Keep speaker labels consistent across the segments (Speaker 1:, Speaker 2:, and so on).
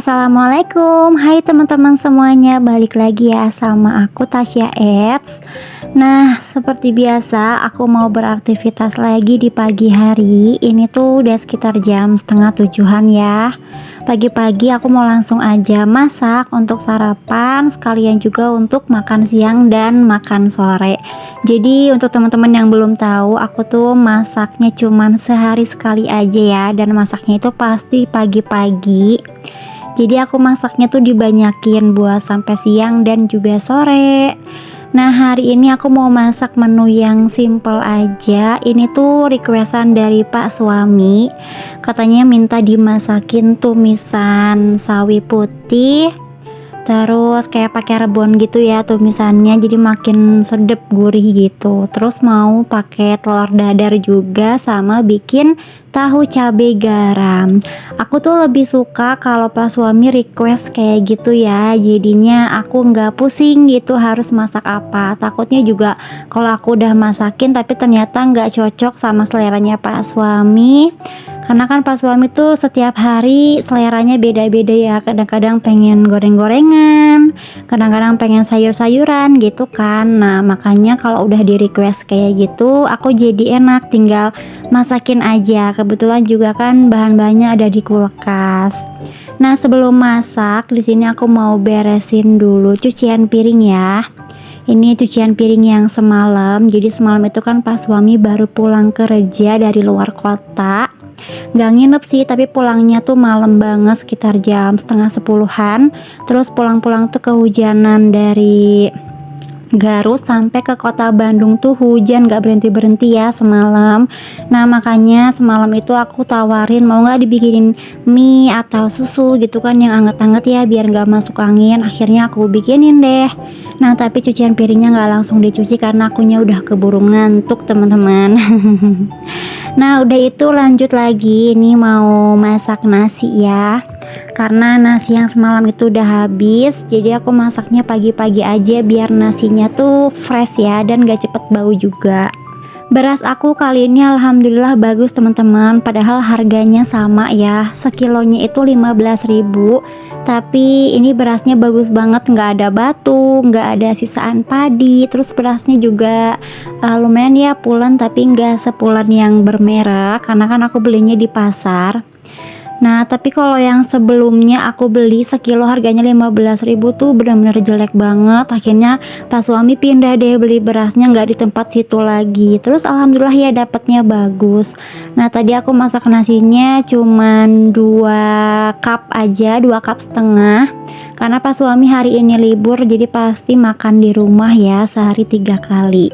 Speaker 1: Assalamualaikum, hai teman-teman semuanya, balik lagi ya sama aku Tasya Eds. Nah, seperti biasa aku mau beraktivitas lagi di pagi hari. Ini tuh udah sekitar jam setengah tujuhan ya. Pagi-pagi aku mau langsung aja masak untuk sarapan, sekalian juga untuk makan siang dan makan sore. Jadi untuk teman-teman yang belum tahu, aku tuh masaknya cuman sehari sekali aja ya, dan masaknya itu pasti pagi-pagi. Jadi aku masaknya tuh dibanyakin buat sampai siang dan juga sore. Nah, hari ini aku mau masak menu yang simple aja. Ini tuh requestan dari Pak suami. Katanya minta dimasakin tumisan sawi putih, terus kayak pakai rebon gitu ya tumisannya, jadi makin sedep gurih gitu. Terus mau pakai telur dadar juga, sama bikin tahu cabai garam. Aku tuh lebih suka kalau pas suami request kayak gitu ya, jadinya aku nggak pusing gitu harus masak apa. Takutnya juga kalau aku udah masakin tapi ternyata nggak cocok sama seleranya Pak suami. Karena kan Pak suami tuh setiap hari seleranya beda-beda ya. Kadang-kadang pengen goreng-gorengan, kadang-kadang pengen sayur-sayuran gitu kan. Nah, makanya kalau udah di request kayak gitu, aku jadi enak tinggal masakin aja. Kebetulan juga kan bahan-bahannya ada di kulkas. Nah, sebelum masak, di sini aku mau beresin dulu cucian piring ya. Ini cucian piring yang semalam. Jadi semalam itu kan pas suami baru pulang kerja dari luar kota. Gak nginep sih, tapi pulangnya tuh malam banget, sekitar jam setengah 10-an. Terus pulang-pulang tuh kehujanan dari Garut sampai ke kota Bandung tuh hujan gak berhenti-berhenti ya semalam. Nah, makanya semalam itu aku tawarin mau gak dibikinin mie atau susu gitu kan, yang anget-anget ya biar gak masuk angin. Akhirnya aku bikinin deh. Nah, tapi cucian piringnya gak langsung dicuci karena akunya udah keburu ngantuk teman-teman. Nah, udah itu lanjut lagi, ini mau masak nasi ya. Karena nasi yang semalam itu udah habis, jadi aku masaknya pagi-pagi aja biar nasinya tuh fresh ya dan gak cepet bau juga. Beras aku kali ini alhamdulillah bagus teman-teman, padahal harganya sama ya, sekilonya itu 15.000. Tapi ini berasnya bagus banget, nggak ada batu, nggak ada sisaan padi. Terus berasnya juga lumayan ya pulen, tapi nggak sepulen yang bermerek karena kan aku belinya di pasar. Nah, tapi kalau yang sebelumnya aku beli sekilo harganya 15.000 tuh benar-benar jelek banget. Akhirnya pas suami pindah deh beli berasnya nggak di tempat situ lagi. Terus alhamdulillah ya dapatnya bagus. Nah, tadi aku masak nasinya cuman 2 cup aja, 2 cup setengah. Karena pas suami hari ini libur, jadi pasti makan di rumah ya sehari 3 kali.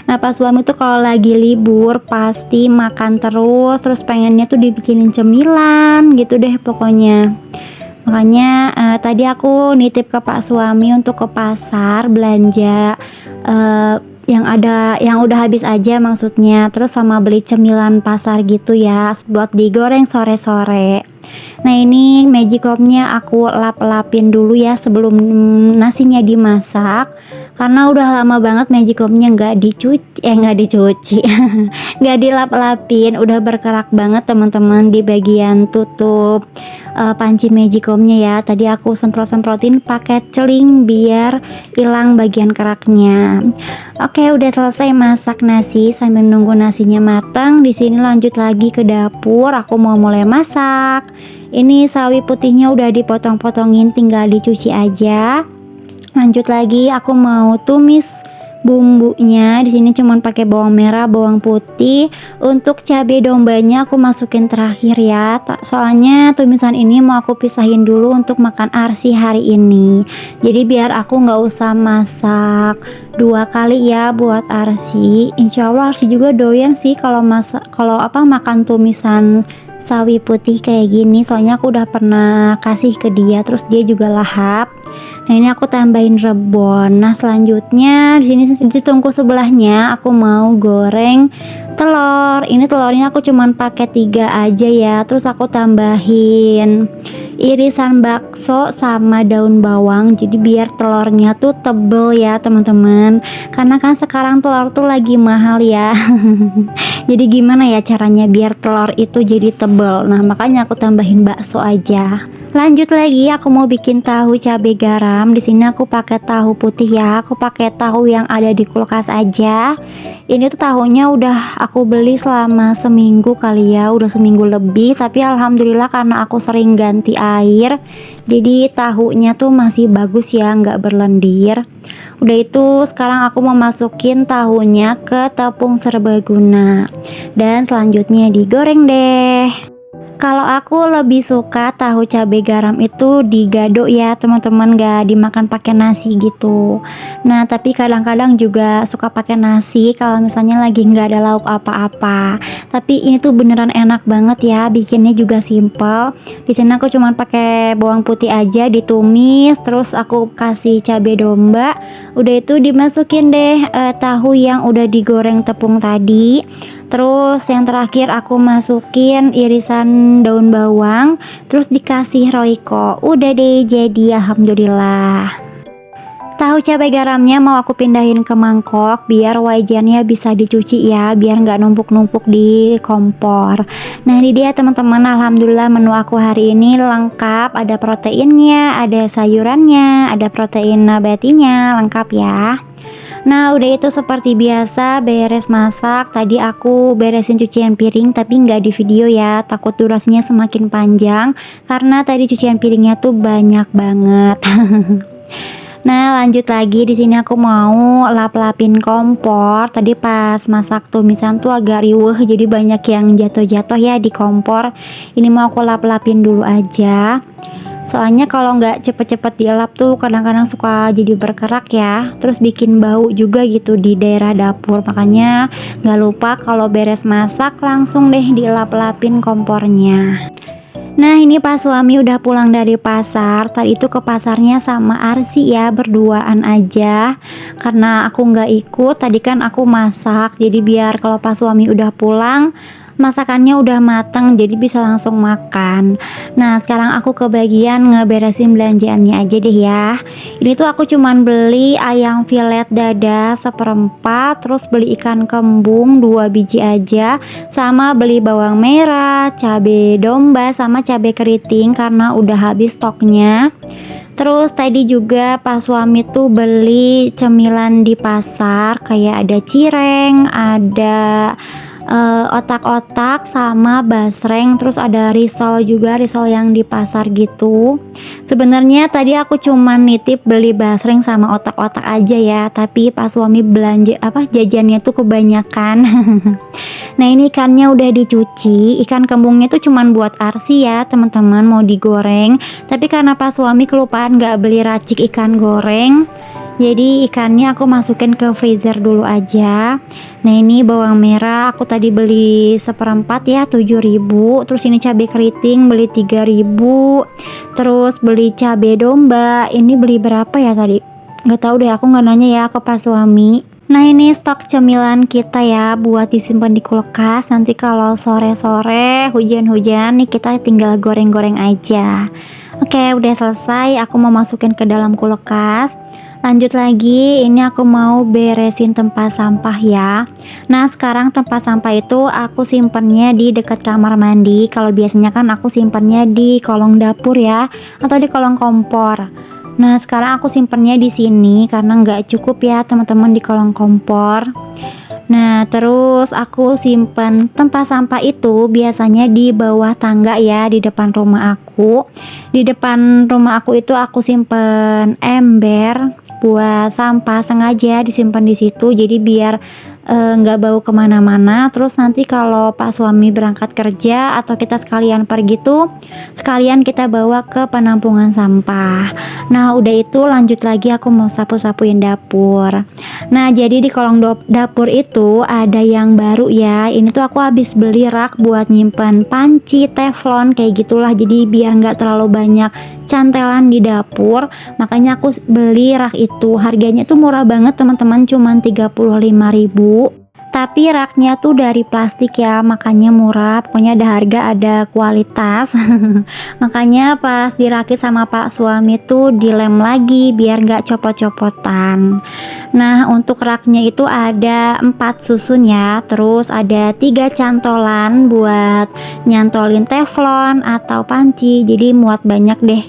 Speaker 1: Nah, pas suami tuh kalau lagi libur pasti makan terus pengennya tuh dibikinin cemilan gitu deh pokoknya. Makanya tadi aku nitip ke Pak suami untuk ke pasar belanja yang udah habis aja maksudnya. Terus sama beli cemilan pasar gitu ya buat digoreng sore-sore. Nah, ini magicomnya aku lap-lapin dulu ya sebelum nasinya dimasak. Karena udah lama banget magicomnya nggak dicuci nggak dilap-lapin, udah berkerak banget teman-teman di bagian tutup panci magicomnya ya. Tadi aku semprot-semprotin pakai celing biar hilang bagian keraknya. Oke, udah selesai masak nasi. Sambil nunggu nasinya matang, di sini lanjut lagi ke dapur. Aku mau mulai masak. Ini sawi putihnya udah dipotong-potongin, tinggal dicuci aja. Lanjut lagi, aku mau tumis bumbunya. Di sini cuman pakai bawang merah, bawang putih. Untuk cabai dombanya aku masukin terakhir ya. Soalnya tumisan ini mau aku pisahin dulu untuk makan arsi hari ini. Jadi biar aku nggak usah masak 2 kali ya buat arsi. Insya Allah arsi juga doyan sih kalau makan tumisan sawi putih kayak gini, soalnya aku udah pernah kasih ke dia, terus dia juga lahap. Nah, ini aku tambahin rebon. Nah, selanjutnya di sini di tungku sebelahnya aku mau goreng telur. Ini telurnya aku cuman pakai 3 aja ya. Terus aku tambahin irisan bakso sama daun bawang, jadi biar telurnya tuh tebel ya teman-teman. Karena kan sekarang telur tuh lagi mahal ya. Jadi gimana ya caranya biar telur itu jadi tebel? Nah, makanya aku tambahin bakso aja. Lanjut lagi, aku mau bikin tahu cabai garam. Di sini aku pakai tahu putih ya. Aku pakai tahu yang ada di kulkas aja. Ini tuh tahunya udah aku beli selama seminggu kali ya, udah seminggu lebih. Tapi alhamdulillah karena aku sering ganti air, jadi tahunya tuh masih bagus ya, nggak berlendir. Udah itu sekarang aku mau masukin tahunya ke tepung serbaguna. Dan selanjutnya digoreng deh. Kalau aku lebih suka tahu cabai garam itu digado ya teman-teman, gak dimakan pakai nasi gitu. Nah tapi kadang-kadang juga suka pakai nasi kalau misalnya lagi nggak ada lauk apa-apa. Tapi ini tuh beneran enak banget ya, bikinnya juga simple. Di sini aku cuma pakai bawang putih aja ditumis, terus aku kasih cabai domba. Udah itu dimasukin deh tahu yang udah digoreng tepung tadi. Terus yang terakhir aku masukin irisan daun bawang, terus dikasih roiko. Udah deh jadi, alhamdulillah. Tahu cabai garamnya mau aku pindahin ke mangkok biar wajannya bisa dicuci ya, biar nggak numpuk-numpuk di kompor. Nah ini dia teman-teman, alhamdulillah menu aku hari ini lengkap, ada proteinnya, ada sayurannya, ada protein nabatinya, lengkap ya. Nah udah itu seperti biasa beres masak. Tadi aku beresin cucian piring tapi nggak di video ya, takut durasinya semakin panjang karena tadi cucian piringnya tuh banyak banget. Nah lanjut lagi, di sini aku mau lap-lapin kompor. Tadi pas masak tumisan tuh agak riweuh jadi banyak yang jatuh-jatuh ya di kompor. Ini mau aku lap-lapin dulu aja. Soalnya kalau nggak cepet-cepet dilap tuh kadang-kadang suka jadi berkerak ya, terus bikin bau juga gitu di daerah dapur. Makanya nggak lupa kalau beres masak langsung deh dilap-lapin kompornya. Nah ini pas suami udah pulang dari pasar. Tadi itu ke pasarnya sama Arsi ya, berduaan aja. Karena aku nggak ikut, tadi kan aku masak. Jadi biar kalau pas suami udah pulang masakannya udah matang jadi bisa langsung makan. Nah sekarang aku kebagian ngeberesin belanjaannya aja deh ya. Ini tuh aku cuman beli ayam filet dada seperempat, terus beli ikan kembung 2 biji aja, sama beli bawang merah, cabai domba, sama cabai keriting karena udah habis stoknya. Terus tadi juga pas suami tuh beli cemilan di pasar, kayak ada cireng, ada otak-otak sama basreng, terus ada risol juga, risol yang di pasar gitu. Sebenarnya tadi aku cuman nitip beli basreng sama otak-otak aja ya, tapi pas suami belanja jajannya tuh kebanyakan. Nah ini ikannya udah dicuci, ikan kembungnya tuh cuman buat Arsi ya teman-teman, mau digoreng. Tapi karena pas suami kelupaan gak beli racik ikan goreng, jadi ikannya aku masukin ke freezer dulu aja. Nah ini bawang merah aku tadi beli seperempat ya 7.000. Terus ini cabai keriting beli 3.000. Terus beli cabai domba ini beli berapa ya tadi, nggak tahu deh, aku nggak nanya ya ke pas suami. Nah ini stok cemilan kita ya buat disimpan di kulkas. Nanti kalau sore-sore hujan-hujan nih kita tinggal goreng-goreng aja. Oke udah selesai, aku mau masukin ke dalam kulkas. Lanjut lagi, ini aku mau beresin tempat sampah ya. Nah sekarang tempat sampah itu aku simpennya di dekat kamar mandi. Kalau biasanya kan aku simpennya di kolong dapur ya, atau di kolong kompor. Nah sekarang aku simpennya di sini karena nggak cukup ya teman-teman di kolong kompor. Nah terus aku simpen tempat sampah itu biasanya di bawah tangga ya, di depan rumah aku. Di depan rumah aku itu aku simpen ember buat sampah, sengaja disimpan di situ jadi biar nggak bau kemana-mana. Terus nanti kalau Pak suami berangkat kerja atau kita sekalian pergi tuh sekalian kita bawa ke penampungan sampah. Nah udah itu lanjut lagi aku mau sapu-sapuin dapur. Nah jadi di kolong dapur itu ada yang baru ya, ini tuh aku habis beli rak buat nyimpan panci teflon kayak gitulah, jadi biar nggak terlalu banyak cantelan di dapur. Makanya aku beli rak itu, harganya tuh murah banget teman-teman, cuman 35.000. Tapi raknya tuh dari plastik ya, makanya murah. Pokoknya ada harga, ada kualitas. Makanya pas dirakit sama pak suami tuh dilem lagi biar nggak copot-copotan. Nah, untuk raknya itu ada 4 susun ya. Terus ada 3 cantolan buat nyantolin teflon atau panci. Jadi muat banyak deh.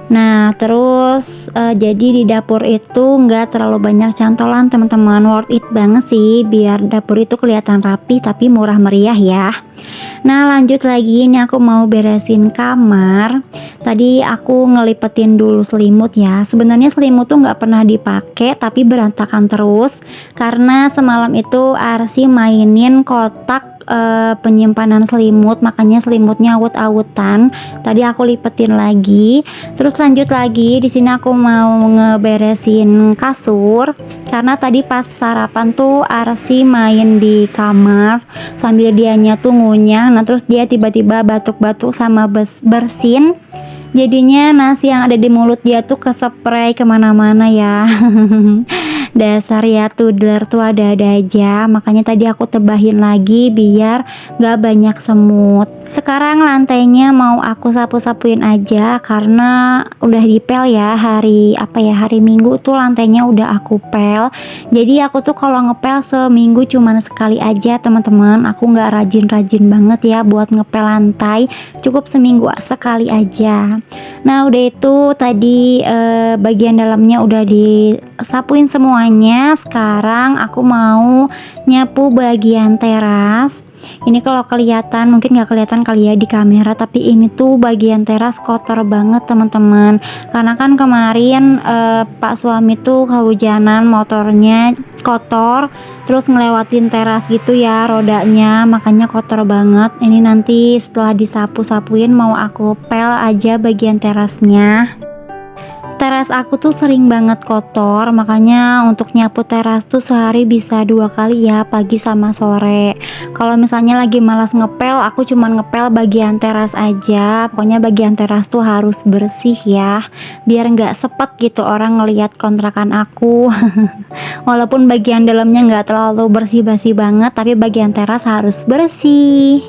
Speaker 1: Nah, terus jadi di dapur itu nggak terlalu banyak cantolan teman-teman, worth it banget sih biar dapur itu kelihatan rapi tapi murah meriah ya. Nah, lanjut lagi, ini aku mau beresin kamar. Tadi aku ngelipetin dulu selimut ya. Sebenarnya selimut tuh nggak pernah dipakai tapi berantakan terus karena semalam itu Arsi mainin kotak penyimpanan selimut, makanya selimutnya awut-awutan. Tadi aku lipetin lagi. Terus lanjut lagi, di sini aku mau ngeberesin kasur karena tadi pas sarapan tuh Arsi main di kamar sambil dianya tuh ngunyah. Nah, terus dia tiba-tiba batuk-batuk sama bersin. Jadinya nasi yang ada di mulut dia tuh kesepray kemana-mana ya. Dasar ya toddler tuh ada-ada aja. Makanya tadi aku tebahin lagi biar gak banyak semut. Sekarang lantainya mau aku sapu-sapuin aja karena udah dipel ya. Hari Minggu tuh lantainya udah aku pel. Jadi aku tuh kalau ngepel seminggu cuman sekali aja teman-teman. Aku gak rajin-rajin banget ya buat ngepel lantai. Cukup seminggu sekali aja. Nah, udah itu tadi bagian dalamnya udah disapuin semuanya. Sekarang aku mau nyapu bagian teras. Ini kalau kelihatan, mungkin nggak kelihatan kali ya di kamera, tapi ini tuh bagian teras kotor banget teman-teman. Karena kan kemarin pak suami tuh kehujanan, motornya kotor, terus ngelewatin teras gitu ya rodanya, makanya kotor banget. Ini nanti setelah disapu-sapuin mau aku pel aja bagian terasnya. Teras aku tuh sering banget kotor, makanya untuk nyapu teras tuh sehari bisa 2 kali ya, pagi sama sore. Kalau misalnya lagi malas ngepel, aku cuman ngepel bagian teras aja. Pokoknya bagian teras tuh harus bersih ya, biar nggak sepet gitu orang ngelihat kontrakan aku. Walaupun bagian dalamnya nggak terlalu bersih-bersih banget, tapi bagian teras harus bersih.